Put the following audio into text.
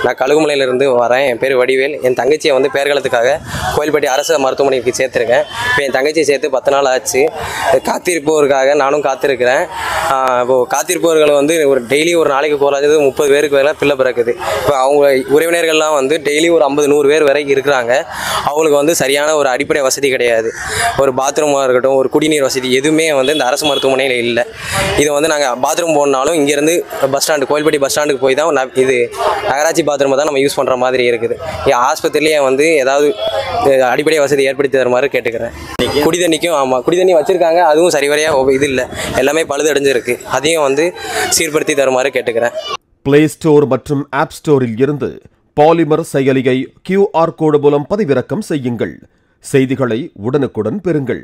நான் கழுகுமலையிலிருந்து வரேன். என் பேர் வடிவேல். என் தங்கச்சியை வந்து பேர்காலத்துக்காக கோயில்பட்டி அரசு மருத்துவமனைக்கு சேர்த்துருக்கேன். இப்போ என் தங்கச்சியை சேர்த்து 10 நாள் ஆச்சு. காத்திருப்பவருக்காக நானும் காத்திருக்கிறேன். இப்போது காத்திருப்பவர்கள் வந்து ஒரு டெய்லி ஒரு நாளைக்கு குறைஞ்சது 30 பேருக்கு வேலை பிள்ளை பிறக்குது. இப்போ அவங்க உறவினர்கள்லாம் வந்து டெய்லி ஒரு 50-100 பேர் வரைக்கும் இருக்கிறாங்க. அவங்களுக்கு வந்து சரியான ஒரு அடிப்படை வசதி கிடையாது. ஒரு பாத்ரூமாக இருக்கட்டும், ஒரு குடிநீர் வசதி எதுவுமே வந்து இந்த அரசு மருத்துவமனையில் இல்லை. இதை வந்து நாங்கள் பாத்ரூம் போனாலும் இங்கேருந்து பஸ் ஸ்டாண்டு, கோயில்பட்டி பஸ் ஸ்டாண்டுக்கு போய் தான் இது நகராட்சி பாத்ரூமை தான் நம்ம யூஸ் பண்ணுற மாதிரி இருக்குது. ஆஸ்பத்திரிலேயே வந்து ஏதாவது அடிப்படை வசதி ஏற்படுத்தி தருமாறு கேட்டுக்கிறேன். குடிதண்ணிக்கும் ஆமாம், குடிதண்ணி வச்சுருக்காங்க. அதுவும் சரிவரையாக இது இல்லை, எல்லாமே பழுதடைஞ்சிருக்கு. அதையும் வந்து சீர்படுத்தி தருமாறு கேட்டுக்கிறேன். பிளே ஸ்டோர் மற்றும் ஆப் ஸ்டோரில் இருந்து பாலிமர் செயலியை QR கோடு மூலம் பதிவிறக்கம் செய்யுங்கள். செய்திகளை உடனுக்குடன் பெறுங்கள்.